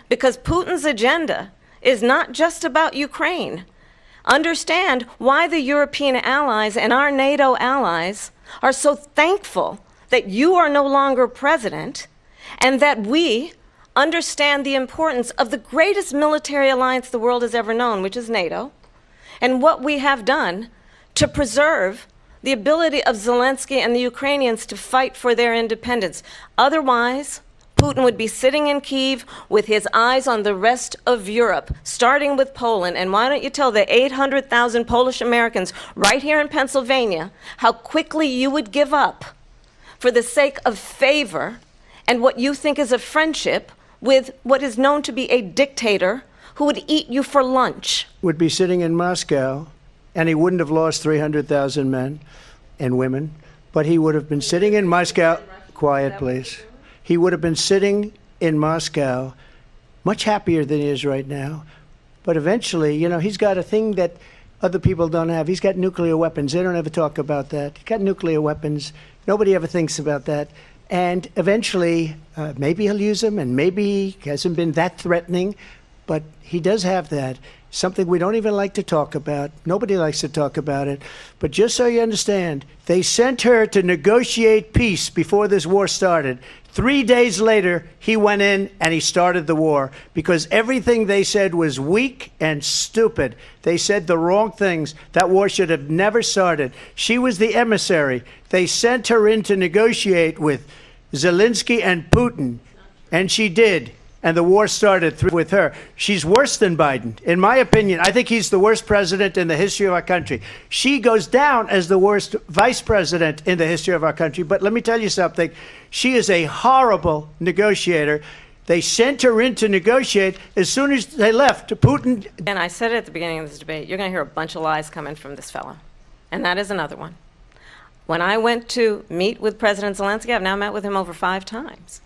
because Putin's agenda is not just about Ukraine. Understand why the European allies and our NATO allies are so thankful that you are no longer president, and that we understand the importance of the greatest military alliance the world has ever known, which is NATO, and what we have done to preserve the ability of Zelensky and the Ukrainians to fight for their independence. Otherwise, Putin would be sitting in Kyiv with his eyes on the rest of Europe, starting with Poland. And why don't you tell the 800,000 Polish Americans right here in Pennsylvania how quickly you would give up for the sake of favor and what you think is a friendship with what is known to be a dictator who would eat you for lunch. Would be sitting in Moscow, and he wouldn't have lost 300,000 men and women, but he would have been sitting in Moscow. Quiet, please. He would have been sitting in Moscow much happier than he is right now. But eventually, you know, he's got a thing that other people don't have. He's got nuclear weapons. They don't ever talk about that. He's got nuclear weapons. Nobody ever thinks about that. And eventually, maybe he'll use them, and maybe he hasn't been that threatening, but he does have that. Something we don't even like to talk about. Nobody likes to talk about it. But just so you understand, they sent her to negotiate peace before this war started. 3 days later, he went in and he started the war because everything they said was weak and stupid. They said the wrong things. That war should have never started. She was the emissary. They sent her in to negotiate with Zelensky and Putin, and she did. And the war started with her. She's worse than Biden. In my opinion, I think he's the worst president in the history of our country. She goes down as the worst vice president in the history of our country. But let me tell you something. She is a horrible negotiator. They sent her in to negotiate. As soon as they left, Putin... And I said it at the beginning of this debate, you're going to hear a bunch of lies coming from this fellow. And that is another one. When I went to meet with President Zelensky, I've now met with him over 5 times.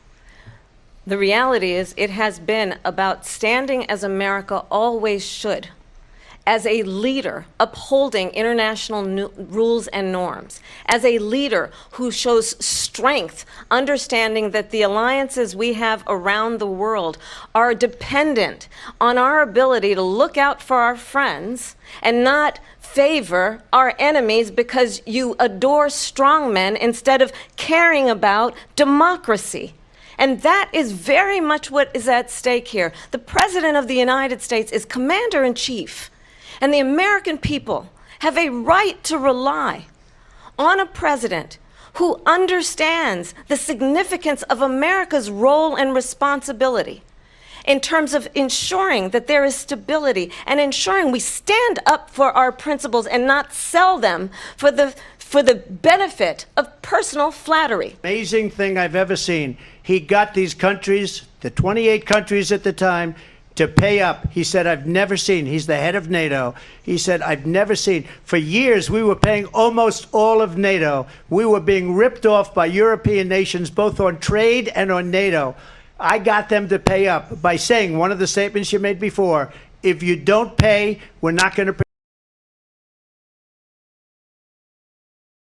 The reality is it has been about standing as America always should, as a leader upholding international rules and norms, as a leader who shows strength, understanding that the alliances we have around the world are dependent on our ability to look out for our friends and not favor our enemies because you adore strongmen instead of caring about democracy. And that is very much what is at stake here. The President of the United States is commander-in-chief, and the American people have a right to rely on a president who understands the significance of America's role and responsibility in terms of ensuring that there is stability and ensuring we stand up for our principles and not sell them for the benefit of personal flattery. Amazing thing I've ever seen. He got these countries, the 28 countries at the time, to pay up. He said, I've never seen, he's the head of NATO. He said, I've never seen. For years, we were paying almost all of NATO. We were being ripped off by European nations, both on trade and on NATO. I got them to pay up by saying one of the statements you made before, if you don't pay, we're not going to